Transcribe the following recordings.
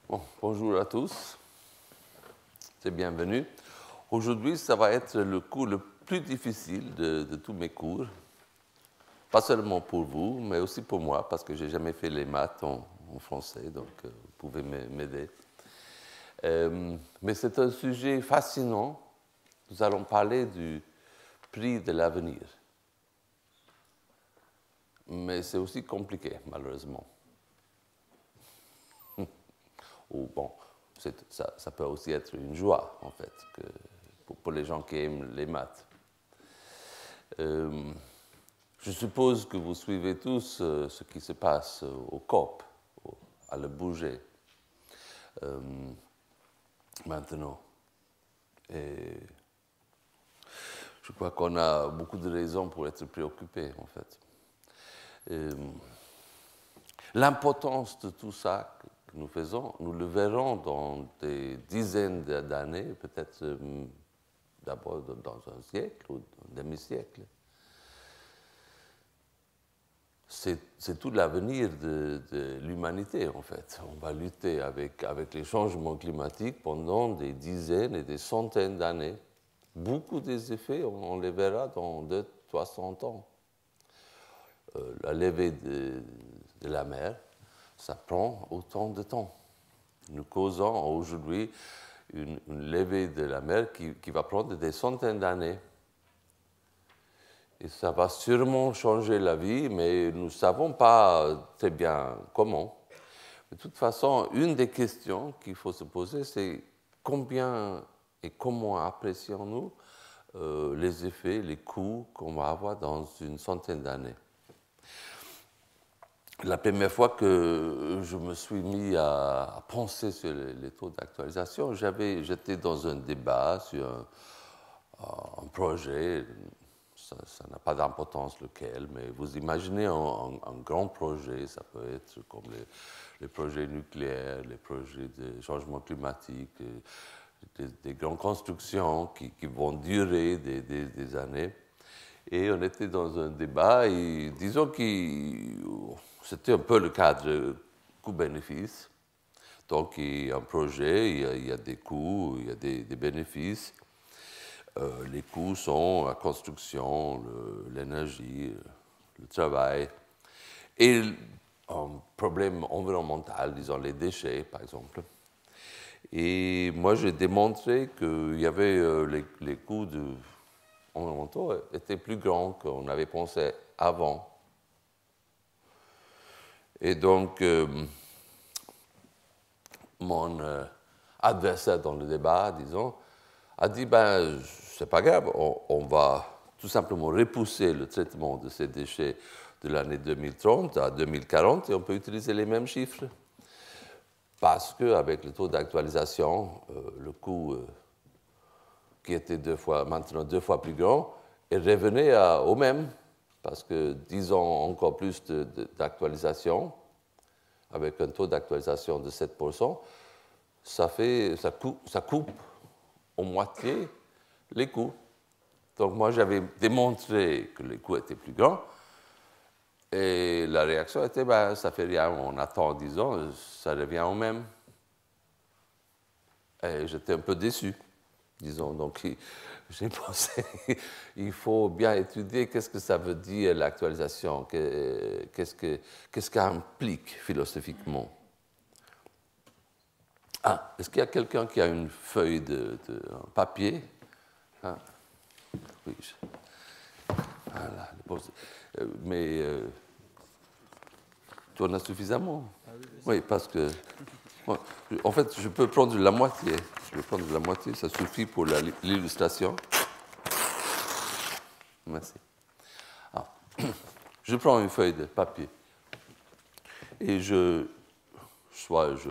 Bon, bonjour à tous, c'est bienvenu. Aujourd'hui, ça va être le cours le plus difficile de tous mes cours. Pas seulement pour vous, mais aussi pour moi, parce que je n'ai jamais fait les maths en français, donc vous pouvez m'aider. Mais c'est un sujet fascinant. Nous allons parler du prix de l'avenir. Mais c'est aussi compliqué, malheureusement. Ou bon, ça peut aussi être une joie, en fait, pour les gens qui aiment les maths. Je suppose que vous suivez tous ce qui se passe au COP, à le bouger, maintenant. Et je crois qu'on a beaucoup de raisons pour être préoccupés, en fait. L'impotence de tout ça que nous faisons, nous le verrons dans des dizaines d'années, peut-être d'abord dans un siècle ou un demi-siècle. C'est tout l'avenir de l'humanité, en fait. On va lutter avec les changements climatiques pendant des dizaines et des centaines d'années. Beaucoup des effets, on les verra dans 200-300 ans. La levée de la mer, ça prend autant de temps. Nous causons aujourd'hui une levée de la mer qui va prendre des centaines d'années. Et ça va sûrement changer la vie, mais nous ne savons pas très bien comment. De toute façon, une des questions qu'il faut se poser, c'est combien et comment apprécions-nous les effets, les coûts qu'on va avoir dans une centaine d'années. La première fois que je me suis mis à penser sur les taux d'actualisation, j'étais dans un débat sur un projet. Ça n'a pas d'importance lequel, mais vous imaginez un grand projet, ça peut être comme les projets nucléaires, les projets de changement climatique, des grandes constructions qui vont durer des années. Et on était dans un débat, et disons que c'était un peu le cadre coût-bénéfice. Donc, il y a un projet, il y a des coûts, il y a des bénéfices. Les coûts sont la construction, l'énergie, le travail, et un problème environnemental, disons les déchets, par exemple. Et moi, j'ai démontré qu'il y avait les coûts environnementaux étaient plus grands qu'on avait pensé avant. Et donc, mon adversaire dans le débat, disons, a dit, ben, c'est pas grave, on va tout simplement repousser le traitement de ces déchets de l'année 2030 à 2040 et on peut utiliser les mêmes chiffres. Parce qu'avec le taux d'actualisation, le coût qui était maintenant deux fois plus grand, est revenu au même. Parce que 10 ans encore plus d'actualisation, avec un taux d'actualisation de 7%, ça coupe en moitié les coûts. Donc moi, j'avais démontré que les coûts étaient plus grands, et la réaction était, ben, ça fait rien, on attend 10 ans, ça revient au même. Et j'étais un peu déçu, disons. Donc j'ai pensé, il faut bien étudier qu'est-ce que ça veut dire l'actualisation, qu'est-ce qu'elle implique philosophiquement. Ah, est-ce qu'il y a quelqu'un qui a une feuille un papier? Ah, oui. Voilà. Mais tu en as suffisamment? Ah oui, oui, parce que... en fait, je peux prendre la moitié. Je vais prendre la moitié, ça suffit pour l'illustration. Merci. Ah. Je prends une feuille de papier et soit je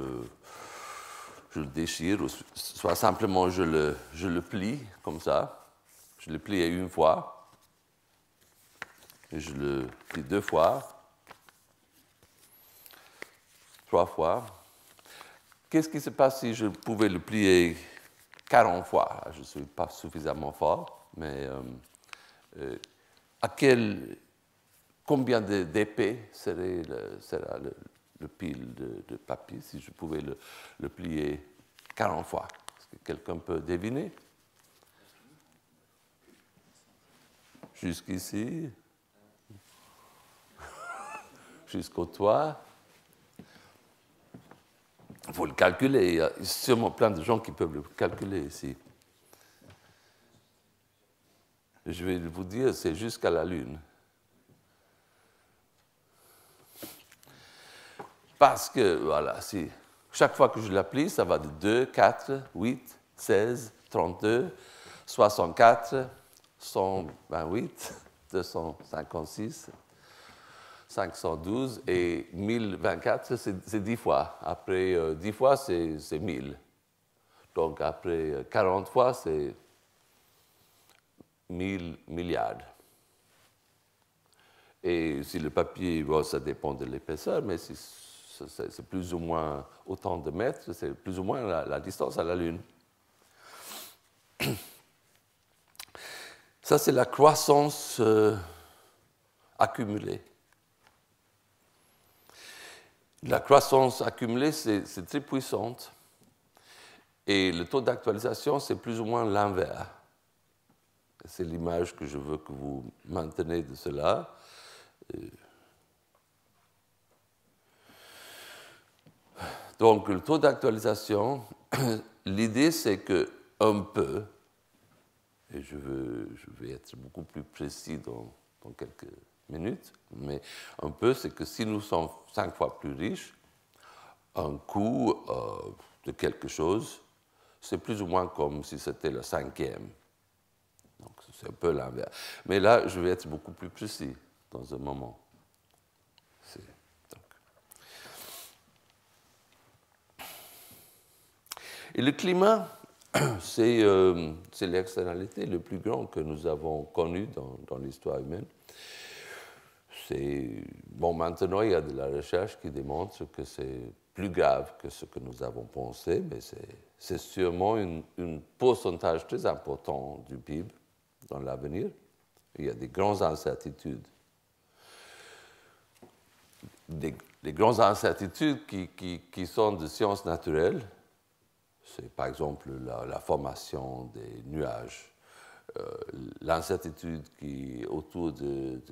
le déchire, soit simplement je le plie comme ça. Je le plie une fois, et je le plie 2 fois, 3 fois. Qu'est-ce qui se passe si je pouvais le plier 40 fois? Je ne suis pas suffisamment fort, mais combien d'épais sera le pile de papier, si je pouvais le plier 40 fois. Est-ce que quelqu'un peut deviner? Jusqu'ici, jusqu'au toit. Il faut le calculer. Il y a sûrement plein de gens qui peuvent le calculer ici. Je vais vous dire, c'est jusqu'à la Lune. Parce que, voilà, si chaque fois que je l'applique, ça va de 2, 4, 8, 16, 32, 64, 128, 256, 512 et 1024, c'est 10 fois. Après 10 fois, c'est 1000. Donc après 40 fois, c'est 1000 milliards. Et si le papier, bon, ça dépend de l'épaisseur, mais c'est plus ou moins autant de mètres, c'est plus ou moins la distance à la Lune. Ça, c'est la croissance accumulée. La croissance accumulée, c'est très puissante. Et le taux d'actualisation, c'est plus ou moins l'inverse. C'est l'image que je veux que vous maintenez de cela. Donc, le taux d'actualisation, l'idée, c'est qu'un peu, et je vais être beaucoup plus précis dans quelques minutes, mais un peu, c'est que si nous sommes 5 fois plus riches, un coût de quelque chose, c'est plus ou moins comme si c'était le 5e. Donc, c'est un peu l'inverse. Mais là, je vais être beaucoup plus précis dans un moment. Et le climat, c'est l'externalité le plus grand que nous avons connu dans l'histoire humaine. Bon, maintenant, il y a de la recherche qui démontre que c'est plus grave que ce que nous avons pensé, mais c'est sûrement un pourcentage très important du PIB dans l'avenir. Il y a des grandes incertitudes. Des grandes incertitudes qui sont de sciences naturelles. C'est par exemple la formation des nuages, l'incertitude autour de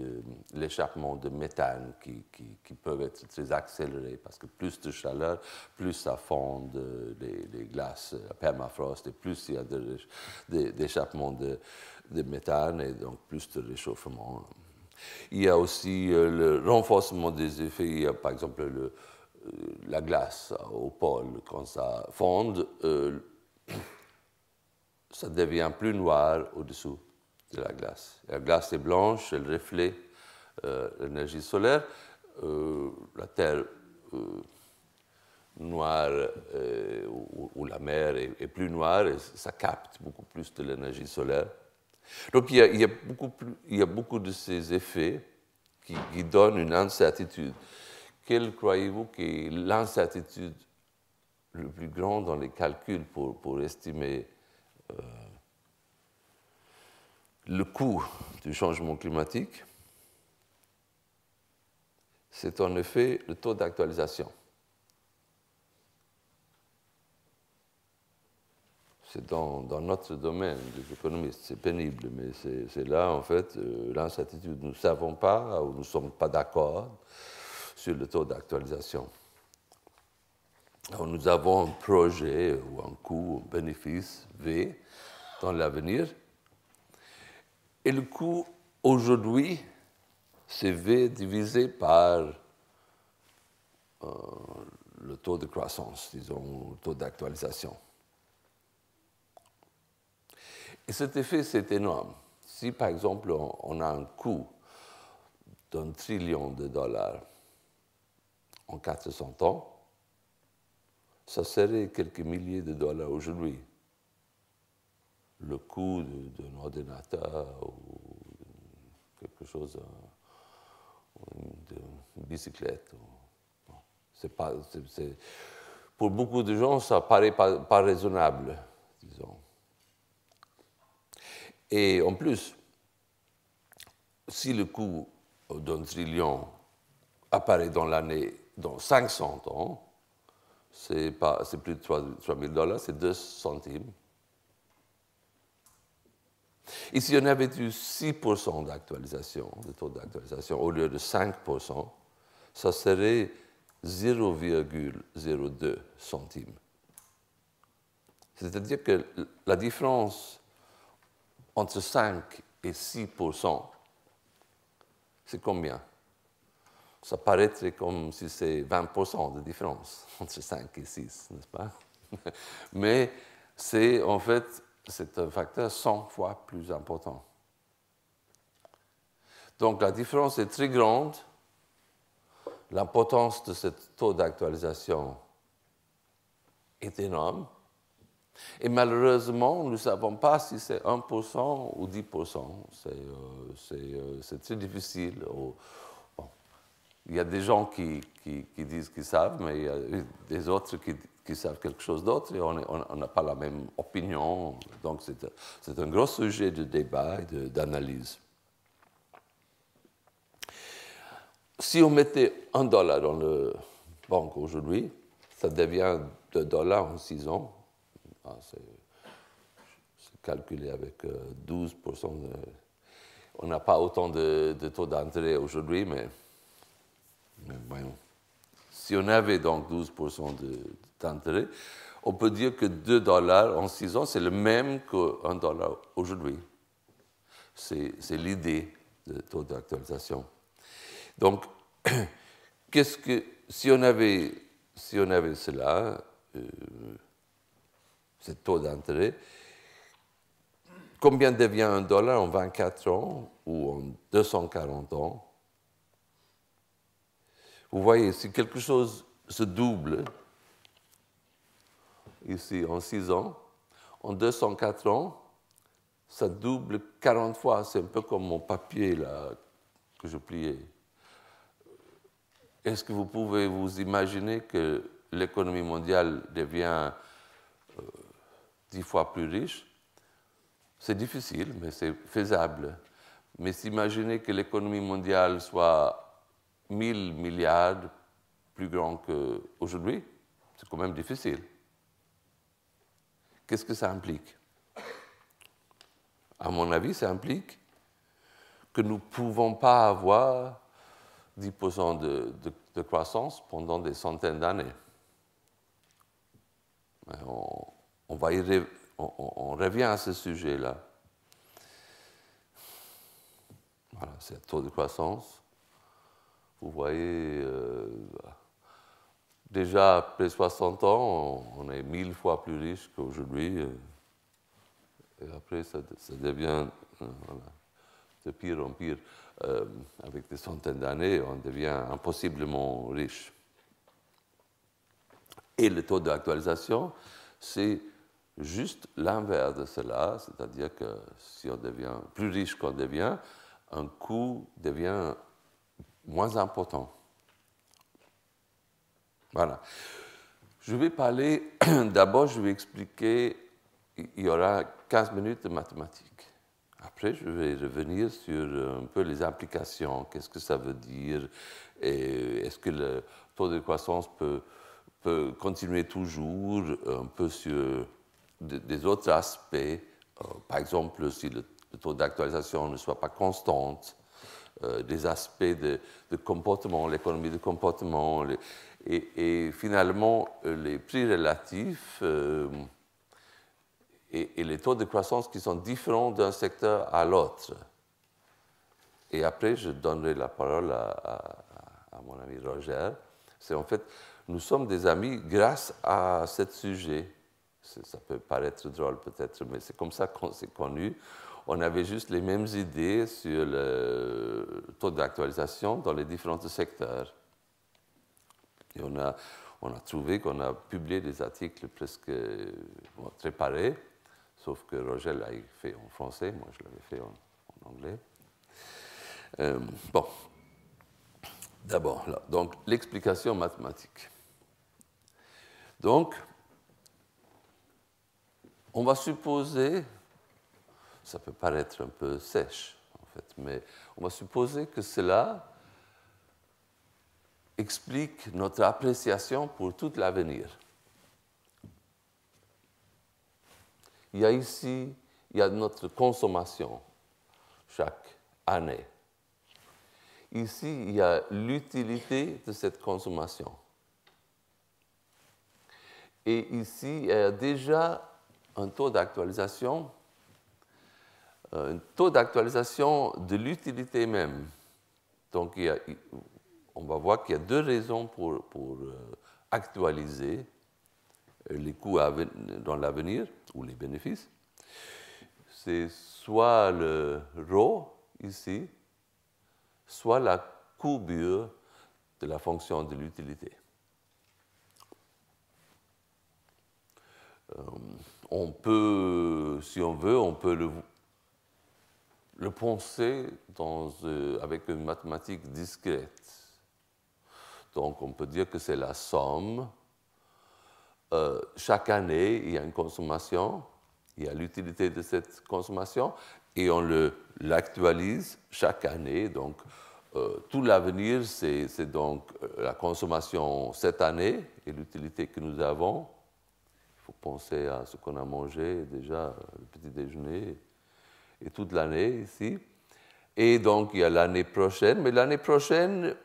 l'échappement de méthane qui peuvent être très accélérés parce que plus de chaleur, plus ça fond les glaces, la permafrost, et plus il y a d'échappement de méthane et donc plus de réchauffement. Il y a aussi le renforcement des effets, il y a par exemple la glace au pôle, quand ça fonde, ça devient plus noir au-dessous de la glace. La glace est blanche, elle reflète l'énergie solaire. La terre noire ou la mer est plus noire et ça capte beaucoup plus de l'énergie solaire. Donc il y a beaucoup de ces effets qui donnent une incertitude. Quelle croyez-vous qu'est l'incertitude le plus grande dans les calculs pour estimer le coût du changement climatique? C'est en effet le taux d'actualisation. C'est dans notre domaine des économistes, c'est pénible, mais c'est là, en fait, l'incertitude. Nous ne savons pas ou nous ne sommes pas d'accord sur le taux d'actualisation. Alors, nous avons un projet ou un coût, un bénéfice V dans l'avenir. Et le coût aujourd'hui, c'est V divisé par le taux de croissance, disons, le taux d'actualisation. Et cet effet, c'est énorme. Si, par exemple, on a un coût d'1 trillion de dollars en 400 ans, ça serait quelques milliers de dollars aujourd'hui. Le coût d'un ordinateur ou quelque chose, d'une bicyclette. Pour beaucoup de gens, ça paraît pas raisonnable, disons. Et en plus, si le coût d'1 trillion apparaît dans l'année dans 500 ans, c'est plus de 3 000 $, c'est 2 centimes. Et si on avait eu 6% d'actualisation, de taux d'actualisation, au lieu de 5%, ça serait 0,02 centimes. C'est-à-dire que la différence entre 5 et 6%, c'est combien? Ça paraîtrait comme si c'est 20% de différence entre 5 et 6, n'est-ce pas? Mais c'est en fait, c'est un facteur 100 fois plus important. Donc la différence est très grande. L'importance de ce taux d'actualisation est énorme. Et malheureusement, nous ne savons pas si c'est 1% ou 10%. C'est très difficile. Bon, il y a des gens qui disent qu'ils savent, mais il y a des autres qui savent quelque chose d'autre et on n'a pas la même opinion. Donc c'est un gros sujet de débat et d'analyse. Si on mettait $1 dans la banque aujourd'hui, ça devient $2 en 6 ans. C'est calculé avec 12%. On n'a pas autant de taux d'intérêt aujourd'hui, mais voyons. Si on avait donc 12% d'intérêt, on peut dire que $2 en 6 ans, c'est le même que$1 aujourd'hui. C'est l'idée de taux d'actualisation. Donc, si on avait cela, ce taux d'intérêt, combien devient $1 en 24 ans ou en 240 ans? Vous voyez, si quelque chose se double, ici en 6 ans, en 204 ans, ça double 40 fois. C'est un peu comme mon papier là, que je pliais. Est-ce que vous pouvez vous imaginer que l'économie mondiale devient 10 fois plus riche? C'est difficile, mais c'est faisable. Mais s'imaginer que l'économie mondiale soit 1000 milliards plus grand qu'aujourd'hui, c'est quand même difficile. Qu'est-ce que ça implique? À mon avis, ça implique que nous ne pouvons pas avoir 10% de croissance pendant des centaines d'années. On revient à ce sujet-là. Voilà, c'est le taux de croissance. Vous voyez, déjà après 60 ans, on est 1000 fois plus riche qu'aujourd'hui. Et après, ça devient de pire en pire. Avec des centaines d'années, on devient impossiblement riche. Et le taux d'actualisation, c'est juste l'inverse de cela, c'est-à-dire que si on devient plus riche qu'on devient, un coût devient moins important. Voilà. Je vais parler, d'abord je vais expliquer, il y aura 15 minutes de mathématiques. Après, je vais revenir sur un peu les implications, qu'est-ce que ça veut dire, et est-ce que le taux de croissance peut continuer toujours, un peu sur des autres aspects, par exemple si le taux d'actualisation ne soit pas constant, des aspects de comportement, l'économie de comportement, et finalement les prix relatifs et les taux de croissance qui sont différents d'un secteur à l'autre. Et après, je donnerai la parole à mon ami Roger. C'est en fait, nous sommes des amis grâce à ce sujet. Ça peut paraître drôle peut-être, mais c'est comme ça qu'on s'est connus. On avait juste les mêmes idées sur le taux d'actualisation dans les différents secteurs. Et on a trouvé qu'on a publié des articles presque très pareils, sauf que Roger l'a fait en français, moi je l'avais fait en anglais. Bon, d'abord, donc l'explication mathématique. Donc, on va supposer, ça peut paraître un peu sèche en fait, mais on va supposer que cela explique notre appréciation pour tout l'avenir. Il y a notre consommation chaque année. Ici, il y a l'utilité de cette consommation. Et ici, il y a déjà un taux d'actualisation de l'utilité même. Donc, on va voir qu'il y a deux raisons pour actualiser les coûts dans l'avenir, ou les bénéfices. C'est soit le ρ, ici, soit la courbure de la fonction de l'utilité. On peut, si on veut, on peut le penser avec une mathématique discrète. Donc, on peut dire que c'est la somme. Chaque année, il y a une consommation, il y a l'utilité de cette consommation, et on l'actualise chaque année. Donc, tout l'avenir, c'est donc la consommation cette année et l'utilité que nous avons. Il faut penser à ce qu'on a mangé déjà, le petit déjeuner, et toute l'année ici. Et donc, il y a l'année prochaine, mais l'année prochaine,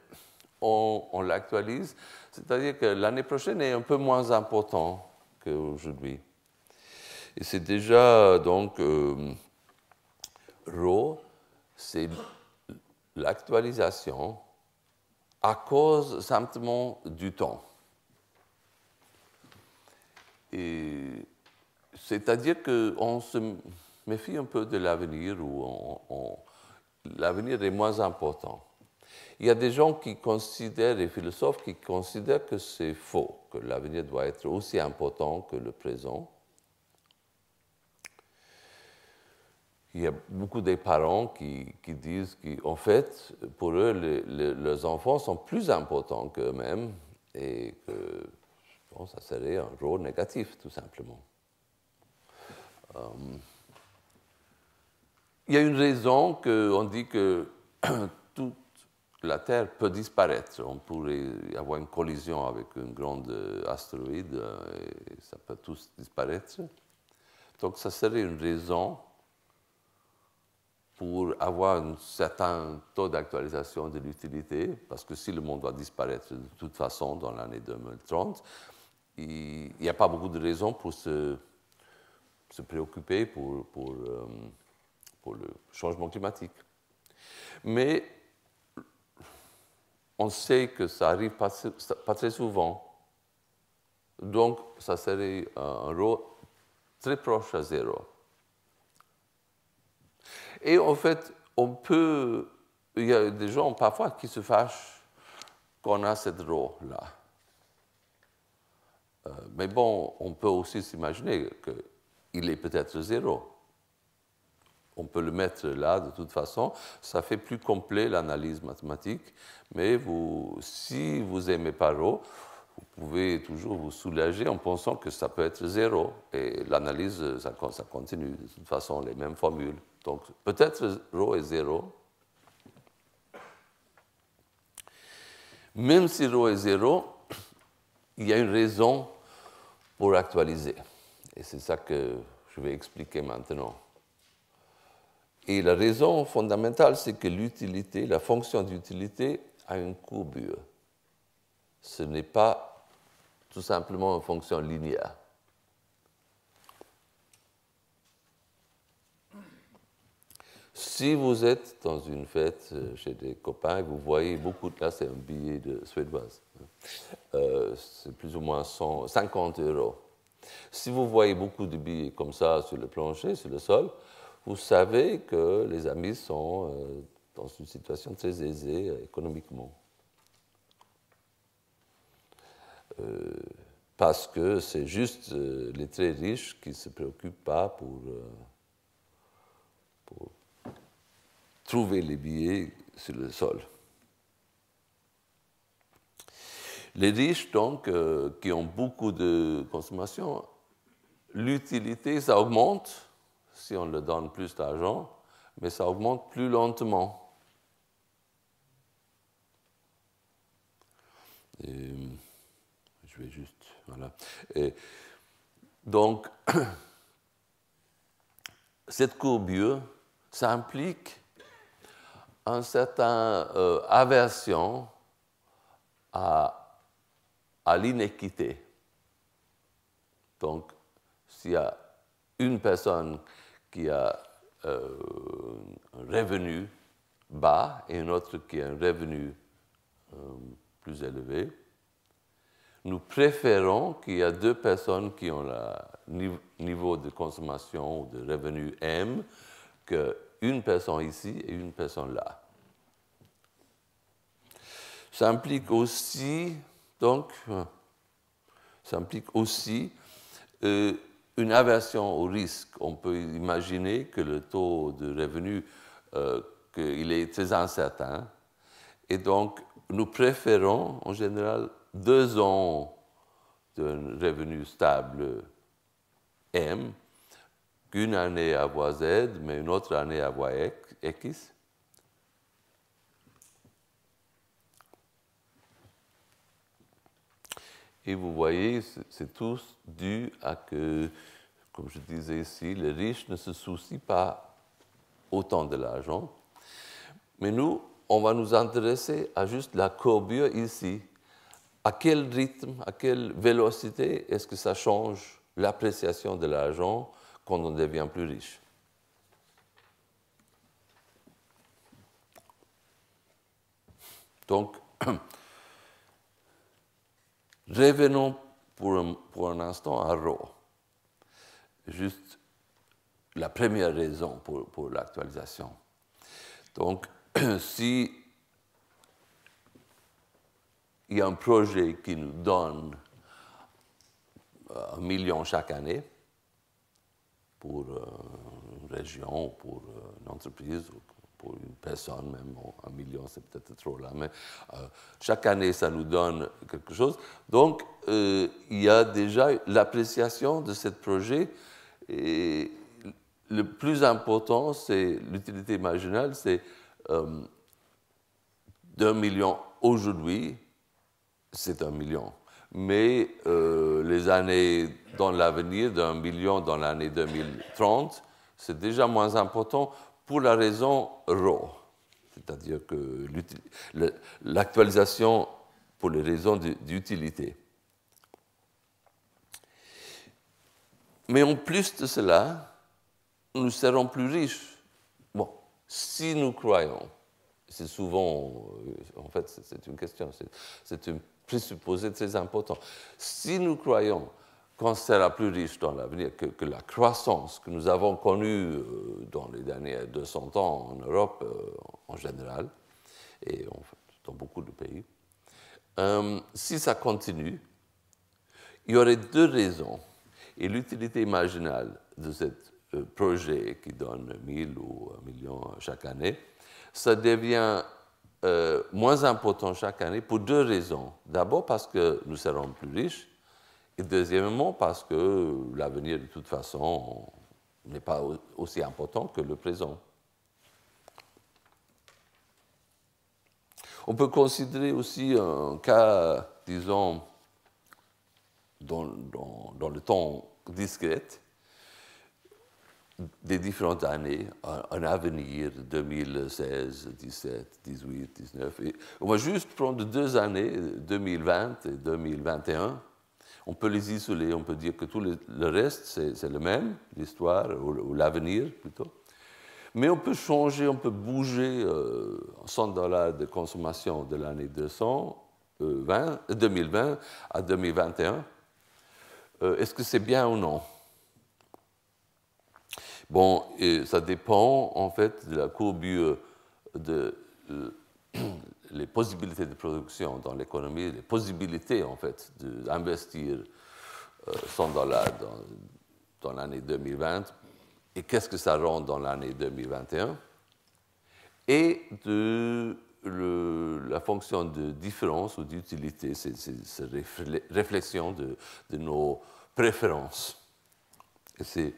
on l'actualise, c'est-à-dire que l'année prochaine est un peu moins important qu'aujourd'hui. Et c'est déjà, donc, ρ, c'est l'actualisation à cause simplement du temps. Et c'est-à-dire qu'on se méfie un peu de l'avenir, où l'avenir est moins important. Il y a des gens qui considèrent, des philosophes qui considèrent que c'est faux, que l'avenir doit être aussi important que le présent. Il y a beaucoup de parents qui disent qu'en fait, pour eux, leurs enfants sont plus importants qu'eux-mêmes et que bon, ça serait un rôle négatif, tout simplement. Il y a une raison qu'on dit que toute la Terre peut disparaître. On pourrait y avoir une collision avec une grande astéroïde et ça peut tous disparaître. Donc, ça serait une raison pour avoir un certain taux d'actualisation de l'utilité, parce que si le monde doit disparaître de toute façon dans l'année 2030, il n'y a pas beaucoup de raisons pour se préoccuper pour le changement climatique. Mais on sait que ça arrive pas très souvent. Donc, ça serait un ρ très proche à zéro. Et en fait, il y a des gens parfois qui se fâchent qu'on a cette ρ-là. Mais bon, on peut aussi s'imaginer qu'il est peut-être zéro. On peut le mettre là de toute façon. Ça fait plus complet l'analyse mathématique. Mais si vous n'aimez pas ρ, vous pouvez toujours vous soulager en pensant que ça peut être zéro. Et l'analyse, ça continue. De toute façon, les mêmes formules. Donc, peut-être ρ est zéro. Même si ρ est zéro, il y a une raison pour actualiser. Et c'est ça que je vais expliquer maintenant. Et la raison fondamentale, c'est que l'utilité, la fonction d'utilité, a une courbure. Ce n'est pas tout simplement une fonction linéaire. Si vous êtes dans une fête chez des copains et vous voyez beaucoup de... Là, c'est un billet de suédoise. C'est plus ou moins 50 €. Si vous voyez beaucoup de billets comme ça sur le plancher, sur le sol, vous savez que les amis sont dans une situation très aisée économiquement. Parce que c'est juste les très riches qui ne se préoccupent pas pour trouver les billets sur le sol. Les riches, donc, qui ont beaucoup de consommation, l'utilité, ça augmente si on leur donne plus d'argent, mais ça augmente plus lentement. Et, je vais juste... Voilà. Et donc, cette courbure, ça implique une certaine aversion à l'inéquité. Donc, s'il y a une personne qui a un revenu bas et une autre qui a un revenu plus élevé, nous préférons qu'il y ait deux personnes qui ont le niveau de consommation ou de revenu M qu'une personne ici et une personne là. Ça implique aussi, donc, une aversion au risque. On peut imaginer que le taux de revenu, qu'il est très incertain. Et donc, nous préférons, en général, 2 ans d'un revenu stable M qu'une année à voie Z, mais une autre année à voie X. Et vous voyez, c'est tous dû à que, comme je disais ici, les riches ne se soucient pas autant de l'argent. Mais nous, on va nous intéresser à juste la courbure ici. À quel rythme, à quelle vélocité est-ce que ça change l'appréciation de l'argent quand on devient plus riche? Donc, revenons pour un instant à Rho. Juste la première raison pour l'actualisation. Donc, si il y a un projet qui nous donne 1 million chaque année pour une région, ou pour une entreprise, ou pour une personne même, 1 million c'est peut-être trop là, mais chaque année ça nous donne quelque chose. Donc il y a déjà l'appréciation de ce projet. Et le plus important, c'est l'utilité marginale, c'est d'1 million aujourd'hui, c'est 1 million. Mais les années dans l'avenir, d'1 million dans l'année 2030, c'est déjà moins important pour la raison Rho. C'est-à-dire que l'actualisation pour les raisons d'utilité. Mais en plus de cela, nous serons plus riches. Bon, si nous croyons, c'est souvent, en fait, c'est une question, c'est un présupposé très important. Si nous croyons qu'on sera plus riche dans l'avenir, que la croissance que nous avons connue dans les derniers 200 ans en Europe en général, et en fait, dans beaucoup de pays, si ça continue, il y aurait 2 raisons. Et l'utilité marginale de ce projet qui donne 1000 ou 1 million chaque année, ça devient moins important chaque année pour 2 raisons. D'abord parce que nous serons plus riches, et deuxièmement parce que l'avenir, de toute façon, n'est pas aussi important que le présent. On peut considérer aussi un cas, disons, dans le temps discret, des différentes années, un avenir 2016, 17, 18, 19. Et on va juste prendre 2 années, 2020 et 2021. On peut les isoler, on peut dire que tout le reste, c'est le même, l'histoire, ou l'avenir plutôt. Mais on peut changer, on peut bouger $100 de consommation de l'année 2020 à 2021. Est-ce que c'est bien ou non? Bon, ça dépend en fait de la courbure les possibilités de production dans l'économie, les possibilités en fait d'investir $100 dans l'année 2020 et qu'est-ce que ça rend dans l'année 2021 et de la fonction de différence ou d'utilité, c'est réflexion de nos préférences. Et c'est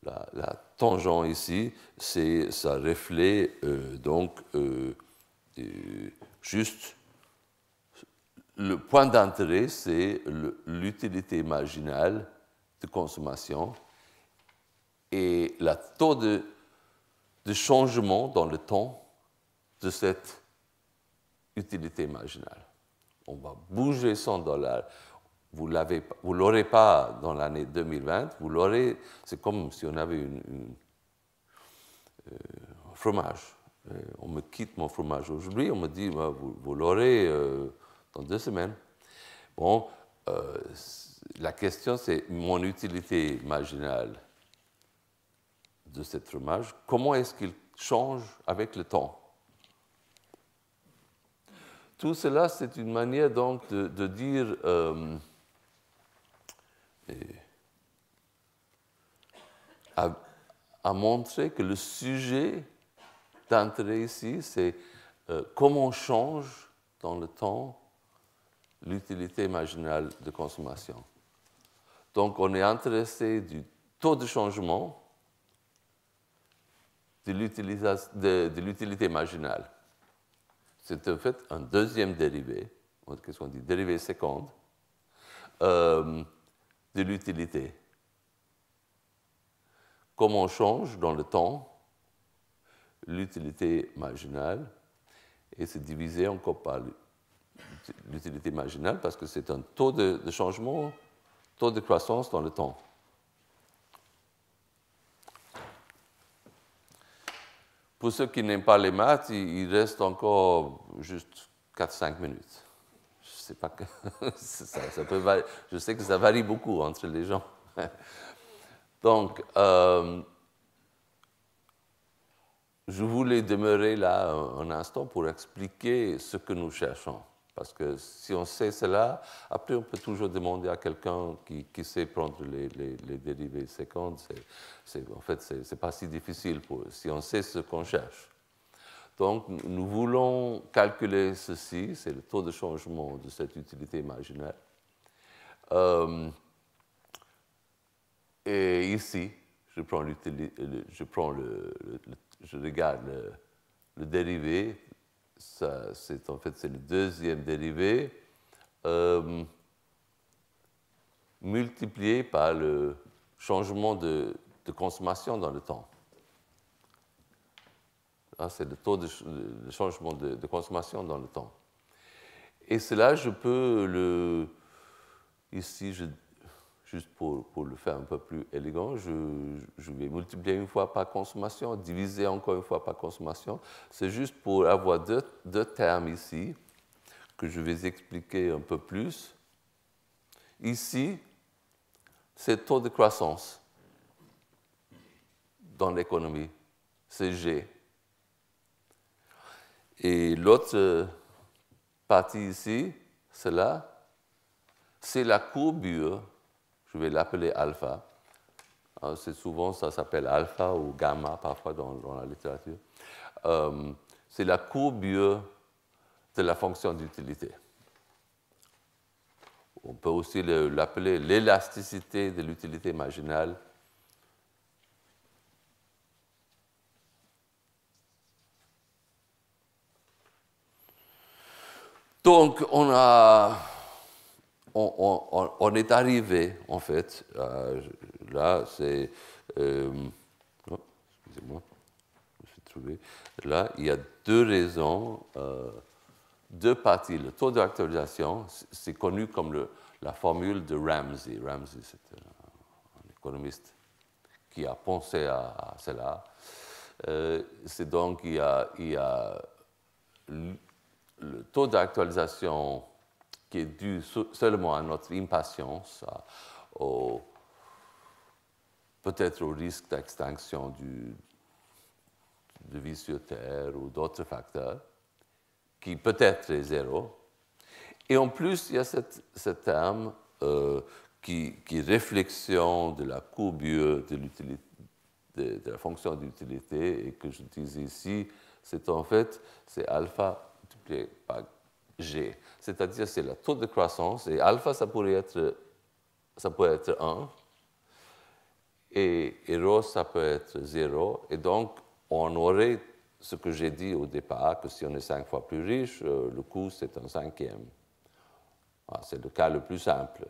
la tangente ici, ça reflète donc juste le point d'entrée, c'est l'utilité marginale de consommation et le taux de changement dans le temps de cette utilité marginale. On va bouger $100. Vous ne l'aurez pas dans l'année 2020, vous l'aurez, c'est comme si on avait un fromage. On me quitte mon fromage aujourd'hui, on me dit, vous l'aurez dans 2 semaines. Bon, la question c'est mon utilité marginale de ce fromage, comment est-ce qu'il change avec le temps? Tout cela, c'est une manière donc de dire à montrer que le sujet d'intérêt ici, c'est comment change dans le temps l'utilité marginale de consommation. Donc, on est intéressé du taux de changement de l'utilité marginale. C'est en fait un deuxième dérivé, qu'est-ce qu'on dit, dérivé seconde, de l'utilité. Comment on change dans le temps l'utilité marginale, et c'est divisé encore par l'utilité marginale parce que c'est un taux de changement, taux de croissance dans le temps. Pour ceux qui n'aiment pas les maths, il reste encore juste 4-5 minutes. Je sais pas que ça peut varier. Je sais que ça varie beaucoup entre les gens. Donc, je voulais demeurer là un instant pour expliquer ce que nous cherchons. Parce que si on sait cela, après on peut toujours demander à quelqu'un qui sait prendre les dérivés secondes. En fait, ce n'est pas si difficile si on sait ce qu'on cherche. Donc, nous voulons calculer ceci, c'est le taux de changement de cette utilité marginale. Et ici, je regarde le dérivé. En fait, c'est le deuxième dérivé multiplié par le changement de consommation dans le temps. C'est le taux de changement de consommation dans le temps. Et cela, je peux ici, juste pour le faire un peu plus élégant, je vais multiplier une fois par consommation, diviser encore une fois par consommation. C'est juste pour avoir deux termes ici que je vais expliquer un peu plus. Ici, c'est le taux de croissance dans l'économie, c'est G. Et l'autre partie ici, cela, c'est la courbure. Je vais l'appeler alpha. C'est souvent, ça s'appelle alpha ou gamma parfois dans la littérature. C'est la courbure de la fonction d'utilité. On peut aussi l'appeler l'élasticité de l'utilité marginale. Donc, on est arrivé, en fait, là, c'est... excusez-moi, je me suis trouvé. Là, il y a deux raisons, deux parties. Le taux d'actualisation, c'est connu comme la formule de Ramsey. Ramsey, c'est un économiste qui a pensé à cela. C'est donc, il y a le taux d'actualisation qui est dû seulement à notre impatience, peut-être au risque d'extinction de vie sur Terre ou d'autres facteurs, qui peut-être est zéro. Et en plus, il y a ce terme qui est réflexion de la courbure de la fonction d'utilité, et que j'utilise ici, c'est en fait, c'est alpha multiplié par G. C'est-à-dire, c'est le taux de croissance, et alpha, ça peut être 1, et rho, ça peut être 0, et donc, on aurait ce que j'ai dit au départ, que si on est 5 fois plus riche, le coût, c'est un cinquième. C'est le cas le plus simple.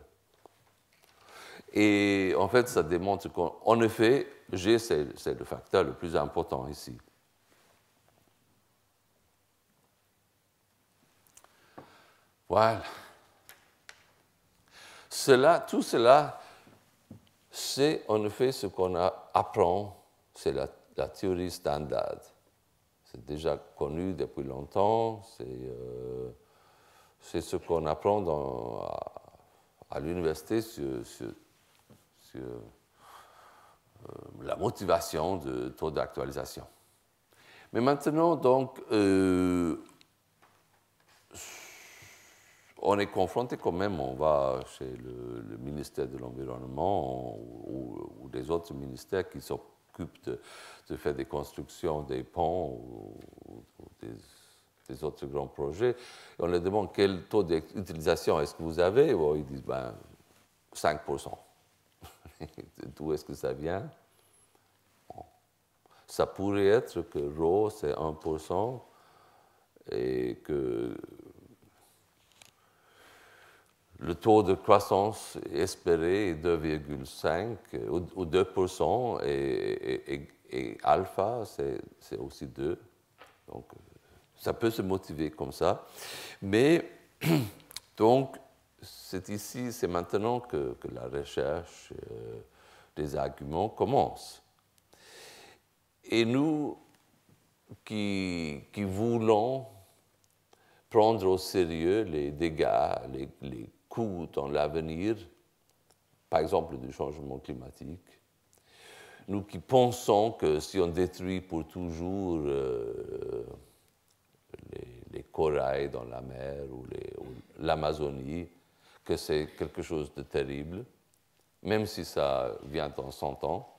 Et en fait, ça démontre qu'en effet, G, c'est le facteur le plus important ici. Voilà. Tout cela, c'est en effet ce qu'on apprend, c'est la théorie standard. C'est déjà connu depuis longtemps, c'est ce qu'on apprend à l'université sur la motivation de taux d'actualisation. Mais maintenant, donc, on est confronté quand même, on va chez le ministère de l'Environnement ou des autres ministères qui s'occupent de faire des constructions, des ponts ou des autres grands projets. Et on leur demande quel taux d'utilisation est-ce que vous avez. Bon, ils disent 5%. D'où est-ce que ça vient? Bon. Ça pourrait être que ρ, c'est 1% et que le taux de croissance espéré est 2,5 ou 2% et alpha, c'est aussi 2. Donc, ça peut se motiver comme ça. Mais, donc, c'est maintenant que la recherche des arguments commence. Et nous qui voulons prendre au sérieux les dégâts, les coûts dans l'avenir, par exemple du changement climatique, nous qui pensons que si on détruit pour toujours les corails dans la mer ou l'Amazonie, que c'est quelque chose de terrible, même si ça vient dans 100 ans.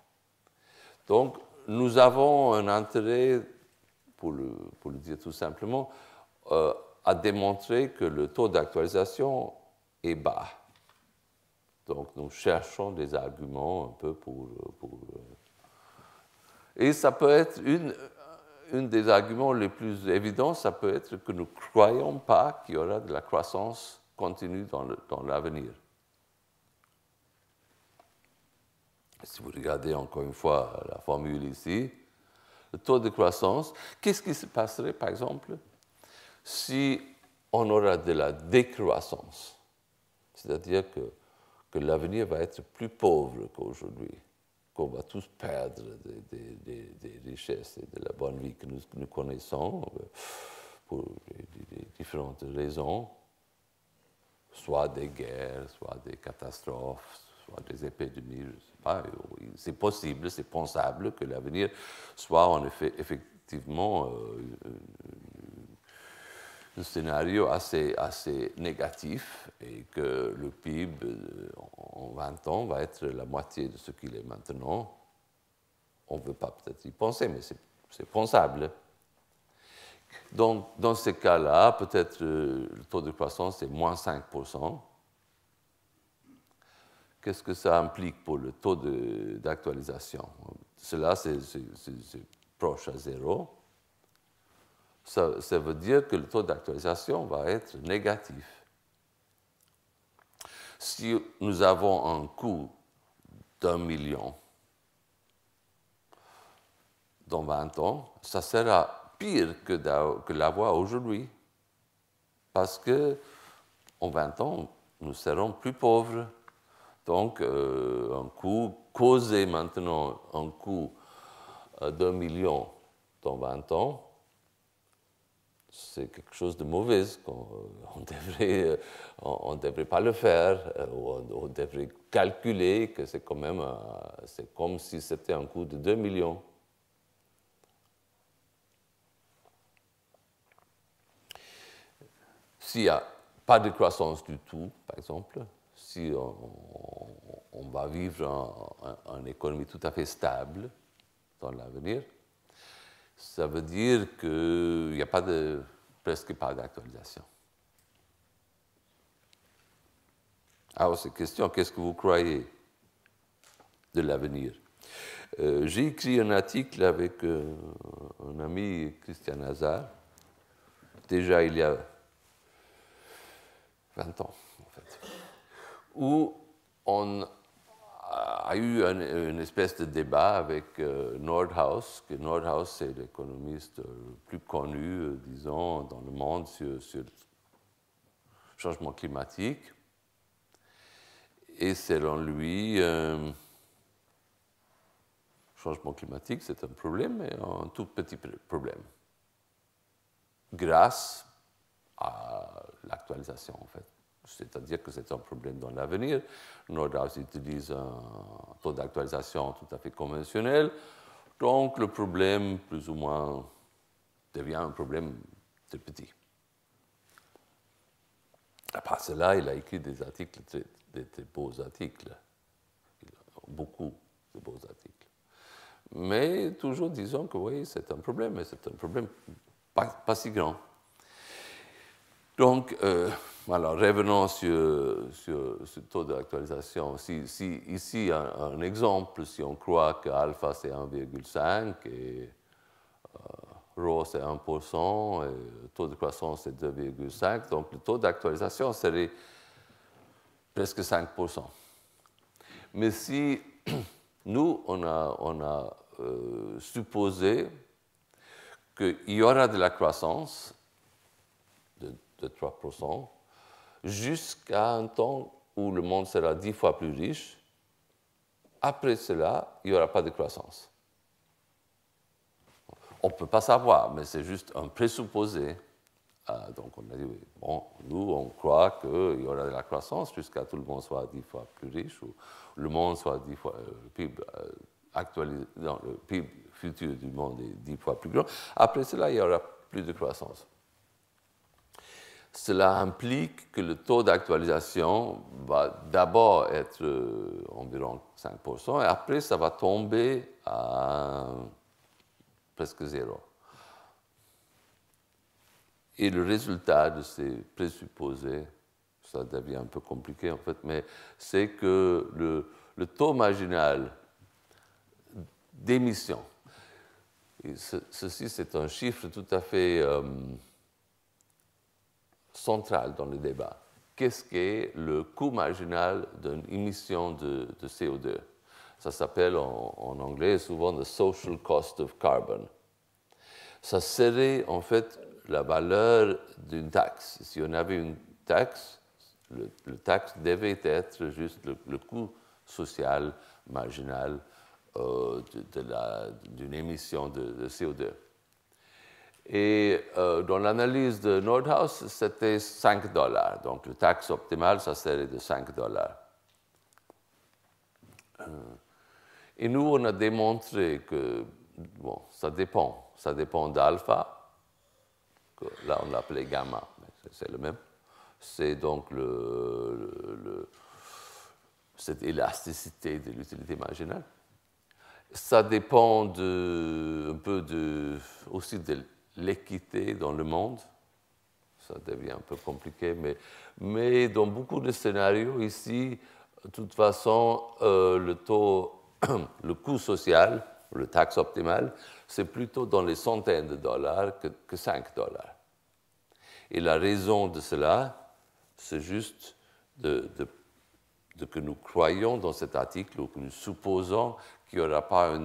Donc, nous avons un intérêt, pour le dire tout simplement, à démontrer que le taux d'actualisation est bas. Donc, nous cherchons des arguments un peu pour et ça peut être une des arguments les plus évidents, ça peut être que nous ne croyons pas qu'il y aura de la croissance continue dans l'avenir. Si vous regardez encore une fois la formule ici, le taux de croissance, qu'est-ce qui se passerait, par exemple, si on aura de la décroissance? C'est-à-dire que l'avenir va être plus pauvre qu'aujourd'hui, qu'on va tous perdre des richesses et de la bonne vie que nous connaissons pour des différentes raisons, soit des guerres, soit des catastrophes, soit des épidémies, je ne sais pas. C'est possible, c'est pensable que l'avenir soit en effet, effectivement un scénario assez négatif et que le PIB en 20 ans va être la moitié de ce qu'il est maintenant. On ne veut pas peut-être y penser, mais c'est pensable. Donc, dans ces cas-là, peut-être le taux de croissance est moins 5%. Qu'est-ce que ça implique pour le taux d'actualisation? Cela, c'est proche à zéro. Ça veut dire que le taux d'actualisation va être négatif. Si nous avons un coût d'1 million dans 20 ans, ça sera pire que l'avoir aujourd'hui. Parce qu'en 20 ans, nous serons plus pauvres. Donc, un coût causé maintenant, un coût d'1 million dans 20 ans, c'est quelque chose de mauvais. On ne devrait pas le faire. On devrait calculer que c'est quand même, c'est comme si c'était un coût de 2 millions. S'il n'y a pas de croissance du tout, par exemple, si on va vivre une économie tout à fait stable dans l'avenir, ça veut dire qu'il n'y a presque pas d'actualisation. Alors, cette question, qu'est-ce que vous croyez de l'avenir? J'ai écrit un article avec un ami, Christian Hazard, déjà il y a 20 ans, où on a eu une espèce de débat avec Nordhaus, que Nordhaus, c'est l'économiste le plus connu, disons, dans le monde sur le changement climatique. Et selon lui, changement climatique, c'est un problème, mais un tout petit problème, grâce à l'actualisation, en fait. C'est-à-dire que c'est un problème dans l'avenir. Nordhaus utilise un taux d'actualisation tout à fait conventionnel, donc le problème, plus ou moins, devient un problème très petit. À part cela, il a écrit des articles, des beaux articles, beaucoup de beaux articles. Mais toujours disons que oui, c'est un problème, mais c'est un problème pas si grand. Donc, alors, revenons sur ce taux d'actualisation. Ici, un exemple, si on croit que alpha c'est 1,5 et rho c'est 1%, et le taux de croissance c'est 2,5, donc le taux d'actualisation serait presque 5%. Mais si nous, on a supposé qu'il y aura de la croissance de 3%, jusqu'à un temps où le monde sera 10 fois plus riche. Après cela, il n'y aura pas de croissance. On ne peut pas savoir, mais c'est juste un présupposé. Donc on a dit, oui, bon, nous, on croit qu'il y aura de la croissance jusqu'à ce que tout le monde soit 10 fois plus riche, ou le monde soit 10 fois, le PIB actualisé, non, le PIB futur du monde est 10 fois plus grand. Après cela, il n'y aura plus de croissance. Cela implique que le taux d'actualisation va d'abord être environ 5%, et après, ça va tomber à presque zéro. Et le résultat de ces présupposés, ça devient un peu compliqué en fait, mais c'est que le taux marginal d'émission, ceci c'est un chiffre tout à fait central dans le débat. Qu'est-ce qu'est le coût marginal d'une émission de CO2? Ça s'appelle en anglais souvent the social cost of carbon. Ça serait en fait la valeur d'une taxe. Si on avait une taxe, le taxe devait être juste le coût social marginal d'une émission de CO2. Et dans l'analyse de Nordhaus, c'était $5. Donc, le taxe optimale, ça serait de $5. Et nous, on a démontré que, bon, ça dépend. Ça dépend d'alpha, que là, on l'appelait gamma, mais c'est le même. C'est donc cette élasticité de l'utilité marginale. Ça dépend un peu aussi de l'équité dans le monde. Ça devient un peu compliqué, mais dans beaucoup de scénarios ici, de toute façon, le coût social, le taxe optimale, c'est plutôt dans les centaines de dollars que $5. Et la raison de cela, c'est juste que nous croyons dans cet article, ou que nous supposons qu'il n'y aura pas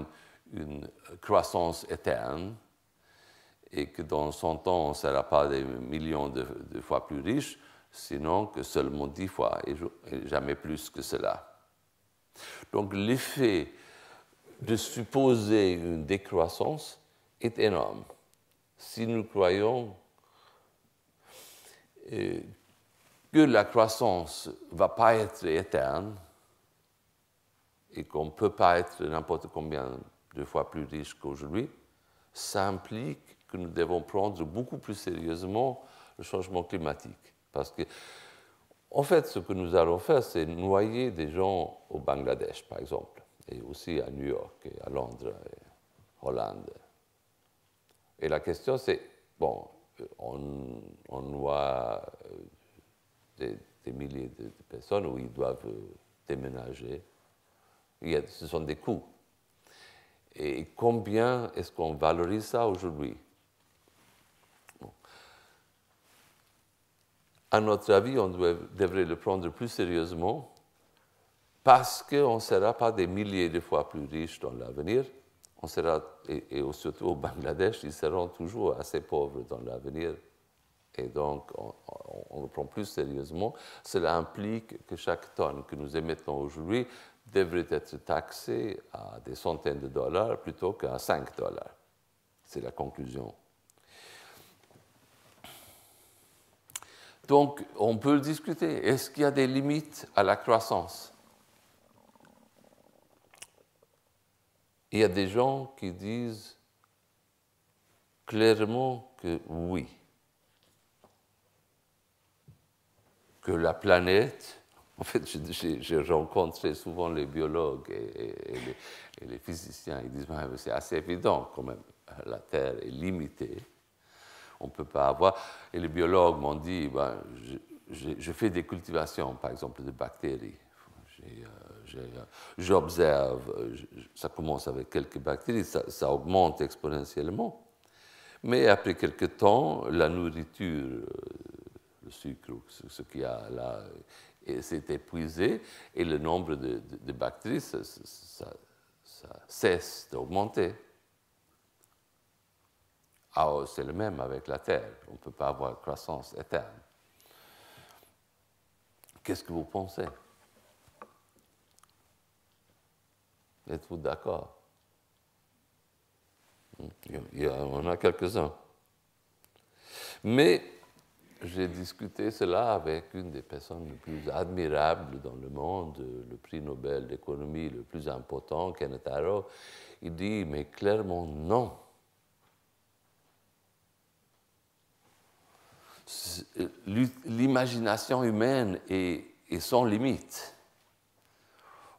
une croissance éterne, et que dans 100 ans, on ne sera pas des millions de fois plus riches, sinon que seulement 10 fois, et jamais plus que cela. Donc l'effet de supposer une décroissance est énorme. Si nous croyons que la croissance ne va pas être éterne, et qu'on ne peut pas être n'importe combien de fois plus riche qu'aujourd'hui, ça implique que nous devons prendre beaucoup plus sérieusement le changement climatique. Parce que, en fait, ce que nous allons faire, c'est noyer des gens au Bangladesh, par exemple, et aussi à New York, et à Londres, et Hollande. Et la question, c'est, bon, on noie des milliers de personnes où ils doivent déménager. Ce sont des coûts. Et combien est-ce qu'on valorise ça aujourd'hui? Bon. À notre avis, on devrait le prendre plus sérieusement parce qu'on ne sera pas des milliers de fois plus riches dans l'avenir, on sera, et surtout au Bangladesh, ils seront toujours assez pauvres dans l'avenir. Et donc, on le prend plus sérieusement. Cela implique que chaque tonne que nous émettons aujourd'hui devrait être taxée à des centaines de dollars plutôt qu'à 5 dollars. C'est la conclusion. Donc, on peut le discuter. Est-ce qu'il y a des limites à la croissance? Il y a des gens qui disent clairement que oui, que la planète, en fait, j'ai rencontré souvent les biologues et les physiciens, ils disent c'est assez évident quand même, la Terre est limitée, on ne peut pas avoir. Et les biologues m'ont dit, je fais des cultivations, par exemple, de bactéries. J'observe, ça commence avec quelques bactéries, ça augmente exponentiellement. Mais après quelque temps, la nourriture, le sucre, ce qu'il y a là, s'est épuisé et le nombre de bactéries ça cesse d'augmenter. Alors, c'est le même avec la Terre. On ne peut pas avoir croissance éterne. Qu'est-ce que vous pensez? Êtes-vous d'accord? On a quelques-uns. Mais j'ai discuté cela avec une des personnes les plus admirables dans le monde, le prix Nobel d'économie le plus important, Kenneth Arrow. Il dit, mais clairement non. L'imagination humaine est sans limite.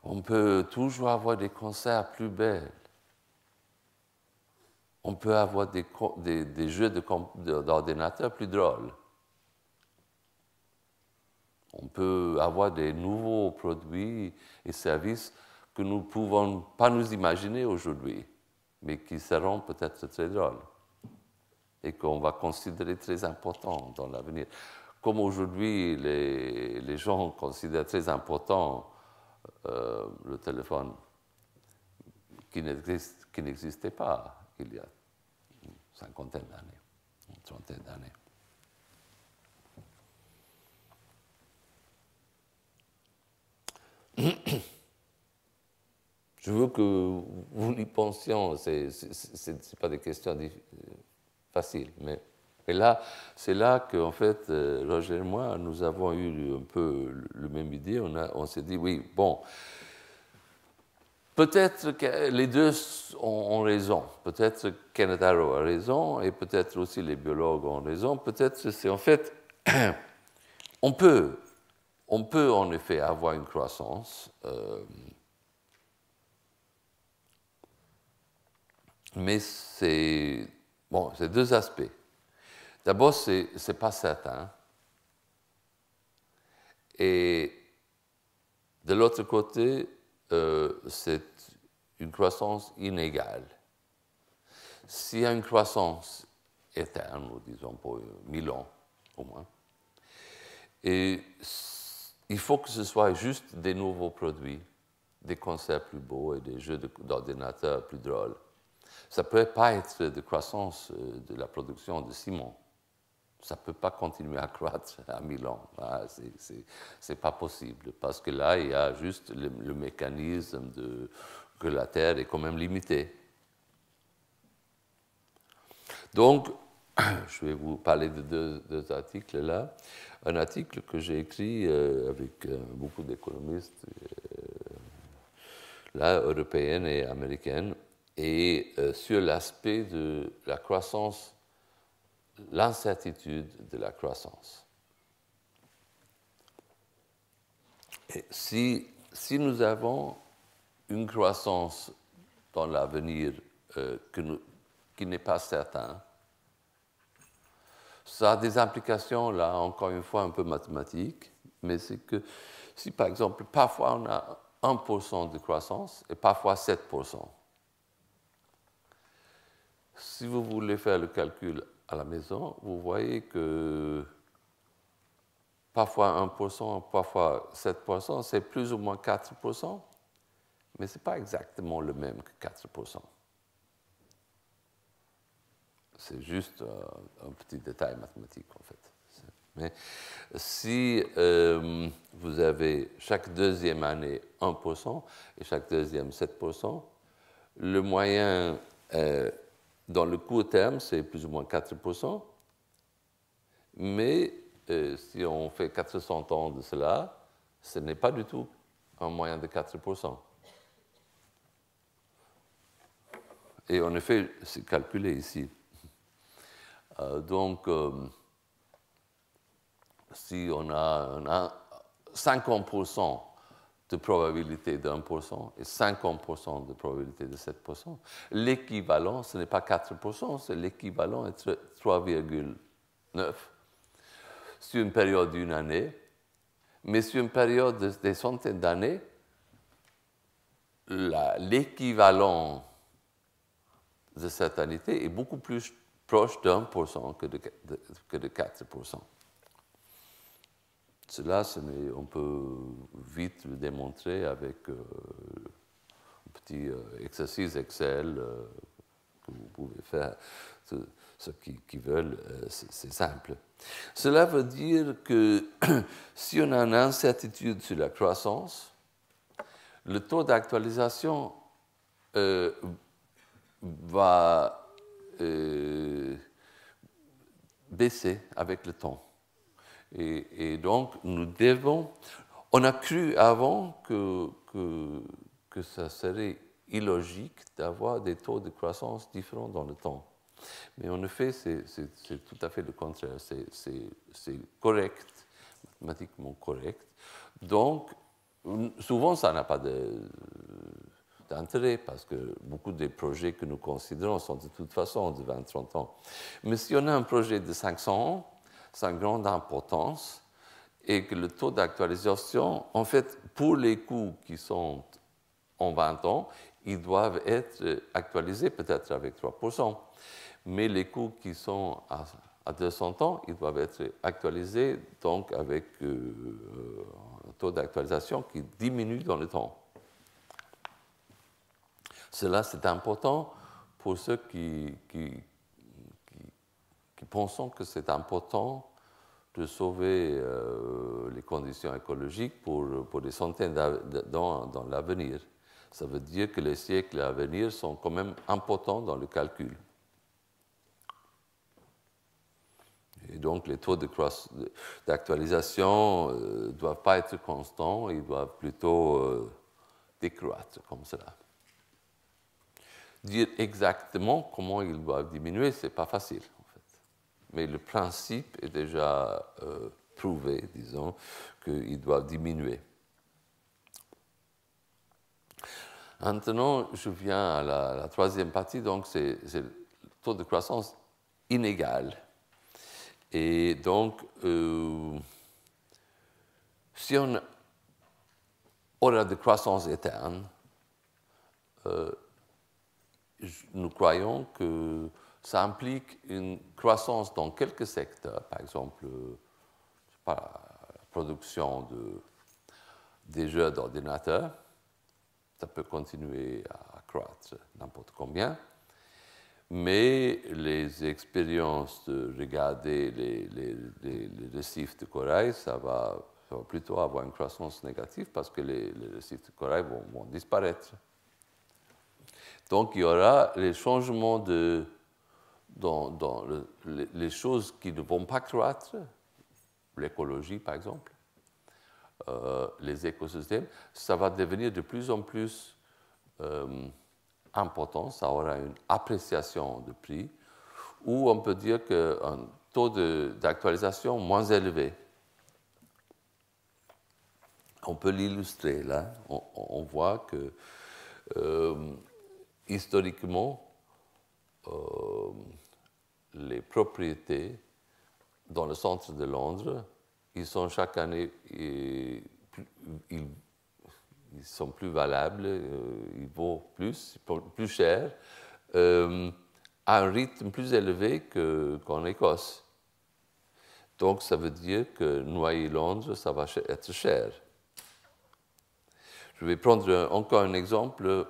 On peut toujours avoir des concerts plus belles. On peut avoir des jeux d'ordinateur plus drôles. On peut avoir des nouveaux produits et services que nous ne pouvons pas nous imaginer aujourd'hui, mais qui seront peut-être très drôles et qu'on va considérer très importants dans l'avenir. Comme aujourd'hui, les gens considèrent très important le téléphone qui n'existait pas il y a une cinquantaine d'années, une trentaine d'années. Je veux que vous y pensiez, ce n'est pas des questions faciles, mais là, c'est là qu'en fait, Roger et moi, nous avons eu un peu le même idée. On s'est dit, oui, bon, peut-être que les deux ont raison. Peut-être Kenneth Arrow a raison, et peut-être aussi les biologues ont raison. Peut-être c'est en fait, on peut en effet avoir une croissance, mais c'est deux aspects. D'abord, c'est pas certain. Et de l'autre côté, c'est une croissance inégale. S'il y a une croissance éterne, disons pour 1000 ans au moins, et il faut que ce soit juste des nouveaux produits, des concerts plus beaux et des jeux d'ordinateur plus drôles. Ça ne peut pas être de croissance de la production de ciment. Ça ne peut pas continuer à croître à 1000 ans. Ce n'est pas possible, parce que là, il y a juste le mécanisme que la Terre est quand même limitée. Donc, je vais vous parler de deux articles là. Un article que j'ai écrit avec beaucoup d'économistes européennes et américaines, et sur l'aspect de la croissance, l'incertitude de la croissance. Et si nous avons une croissance dans l'avenir qui n'est pas certain, ça a des implications, là, encore une fois, un peu mathématiques, mais c'est que si, par exemple, parfois on a 1% de croissance et parfois 7%, si vous voulez faire le calcul à la maison, vous voyez que parfois 1%, parfois 7%, c'est plus ou moins 4%, mais ce n'est pas exactement le même que 4%. C'est juste un petit détail mathématique, en fait. Mais si vous avez chaque deuxième année 1% et chaque deuxième 7%, le moyen dans le court terme, c'est plus ou moins 4%, mais si on fait 400 ans de cela, ce n'est pas du tout un moyen de 4%. Et en effet, c'est calculé ici. Donc, si on a 50% de probabilité de 1% et 50% de probabilité de 7%, l'équivalent, ce n'est pas 4%, c'est l'équivalent est 3,9 sur une période d'une année, mais sur une période de des centaines d'années, l'équivalent de cette année est beaucoup plus proche de 1% que de 4%. Cela, on peut vite le démontrer avec un petit exercice Excel que vous pouvez faire. Ceux qui veulent, c'est simple. Cela veut dire que si on a une incertitude sur la croissance, le taux d'actualisation va baisser avec le temps. Et donc, nous devons... On a cru avant que ça serait illogique d'avoir des taux de croissance différents dans le temps. Mais en effet, c'est tout à fait le contraire. C'est correct, mathématiquement correct. Donc, souvent, ça n'a pas d'intérêt parce que beaucoup des projets que nous considérons sont de toute façon de 20-30 ans. Mais si on a un projet de 500 ans, c'est une grande importance et que le taux d'actualisation, en fait, pour les coûts qui sont en 20 ans, ils doivent être actualisés peut-être avec 3%. Mais les coûts qui sont à 200 ans, ils doivent être actualisés donc avec un taux d'actualisation qui diminue dans le temps. Cela, c'est important pour ceux qui pensons que c'est important de sauver les conditions écologiques pour des centaines d'années dans l'avenir. Ça veut dire que les siècles à venir sont quand même importants dans le calcul. Et donc, les taux d'actualisation ne doivent pas être constants, ils doivent plutôt décroître comme cela. Dire exactement comment ils doivent diminuer, ce n'est pas facile. Mais le principe est déjà prouvé, disons, qu'ils doivent diminuer. Maintenant, je viens à la troisième partie, donc c'est le taux de croissance inégal. Et donc, si on aura de croissance éterne, nous croyons que ça implique une croissance dans quelques secteurs, par exemple la production des jeux d'ordinateur, ça peut continuer à croître n'importe combien, mais les expériences de regarder les récifs de corail, ça va plutôt avoir une croissance négative parce que les récifs de corail vont disparaître. Donc il y aura les changements dans les choses qui ne vont pas croître, l'écologie par exemple, les écosystèmes, ça va devenir de plus en plus important, ça aura une appréciation de prix, ou on peut dire qu'un taux d'actualisation moins élevé. On peut l'illustrer là, on voit que historiquement, les propriétés dans le centre de Londres, ils sont chaque année, ils sont plus valables, ils vaut plus cher, à un rythme plus élevé qu'en Écosse. Donc, ça veut dire que Noyer-Londres, ça va être cher. Je vais prendre encore un exemple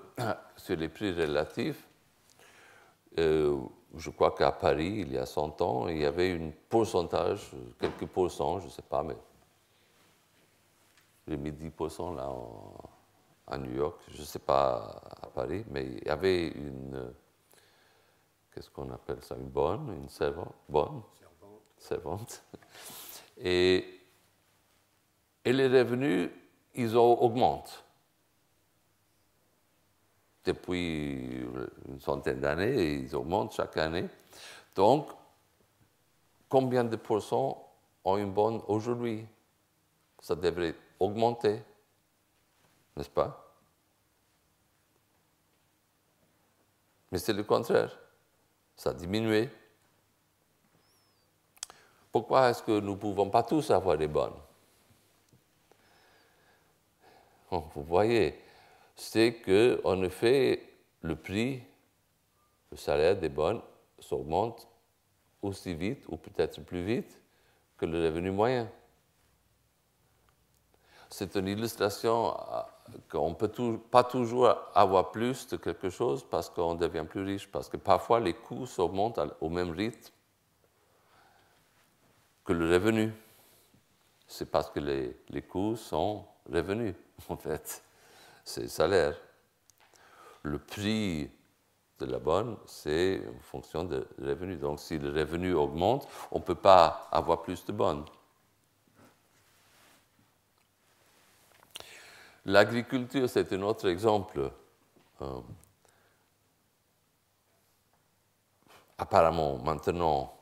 sur les prix relatifs. Je crois qu'à Paris, il y a 100 ans, il y avait un pourcentage, quelques pourcents, je ne sais pas, mais j'ai mis 10% là à New York, je ne sais pas à Paris, mais il y avait une, qu'est-ce qu'on appelle ça, une bonne, une servante, bonne, servante. Et les revenus, ils augmentent. Depuis une centaine d'années, ils augmentent chaque année. Donc, combien de pourcents ont une bonne aujourd'hui? Ça devrait augmenter, n'est-ce pas? Mais c'est le contraire. Ça a diminué. Pourquoi est-ce que nous ne pouvons pas tous avoir des bonnes? Vous voyez, c'est qu'en effet, le prix, le salaire des bonnes s'augmente aussi vite, ou peut-être plus vite, que le revenu moyen. C'est une illustration qu'on ne peut pas toujours avoir plus de quelque chose parce qu'on devient plus riche, parce que parfois les coûts s'augmentent au même rythme que le revenu. C'est parce que les coûts sont revenus, en fait. C'est le salaire. Le prix de la bonne, c'est en fonction de revenu. Donc, si le revenu augmente, on ne peut pas avoir plus de bonnes. L'agriculture, c'est un autre exemple. Apparemment, maintenant,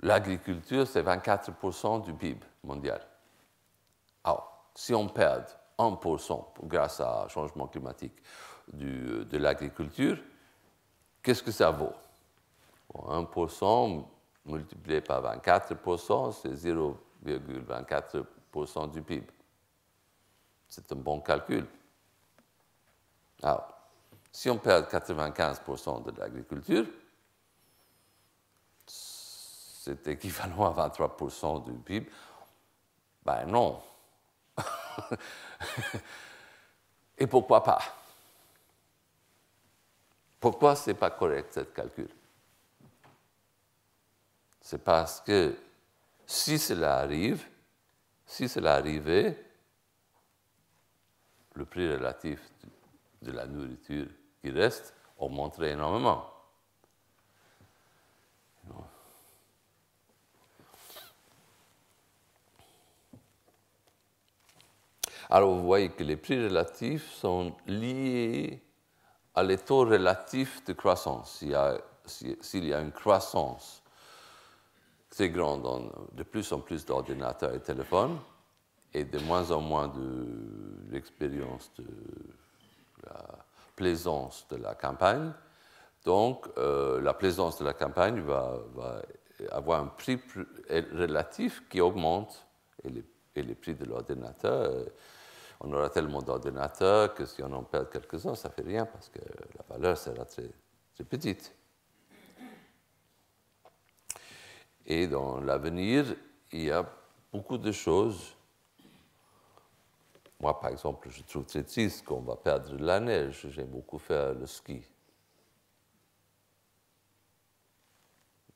l'agriculture, c'est 24% du PIB mondial. Alors, si on perd 1% grâce au changement climatique de l'agriculture, qu'est-ce que ça vaut? Bon, 1% multiplié par 24%, c'est 0,24% du PIB. C'est un bon calcul. Alors, si on perd 95% de l'agriculture, c'est équivalent à 23% du PIB. Ben non. Et pourquoi pas? Pourquoi ce n'est pas correct, ce calcul? C'est parce que si cela arrivait, le prix relatif de la nourriture qui reste augmenterait énormément. Alors, vous voyez que les prix relatifs sont liés à les taux relatifs de croissance. S'il y a une croissance très grande, de plus en plus d'ordinateurs et téléphones, et de moins en moins de l'expérience de la plaisance de la campagne, donc la plaisance de la campagne va avoir un prix relatif qui augmente, et les prix de l'ordinateur, on aura tellement d'ordinateurs que si on en perd quelques-uns, ça ne fait rien parce que la valeur sera très, très petite. Et dans l'avenir, il y a beaucoup de choses. Moi, par exemple, je trouve très triste qu'on va perdre de la neige. J'aime beaucoup faire le ski.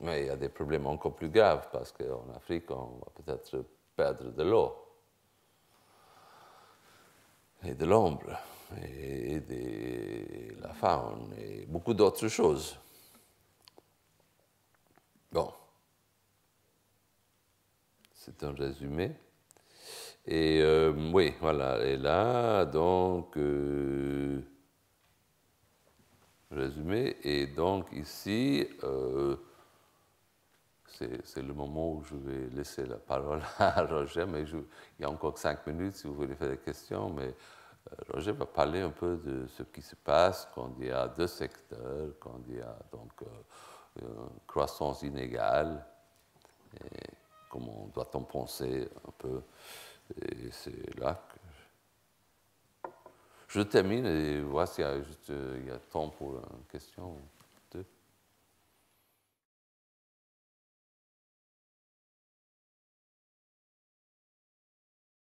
Mais il y a des problèmes encore plus graves parce qu'en Afrique, on va peut-être perdre de l'eau et de l'ombre et de la faune et beaucoup d'autres choses. Bon, c'est un résumé. Et oui, voilà, et là, donc, résumé, et donc ici, c'est le moment où je vais laisser la parole à Roger, mais il y a encore 5 minutes si vous voulez faire des questions, mais Roger va parler un peu de ce qui se passe quand il y a deux secteurs, quand il y a donc une croissance inégale, et comment doit-on penser un peu. Et c'est là que je termine et voici, il y a temps pour une question.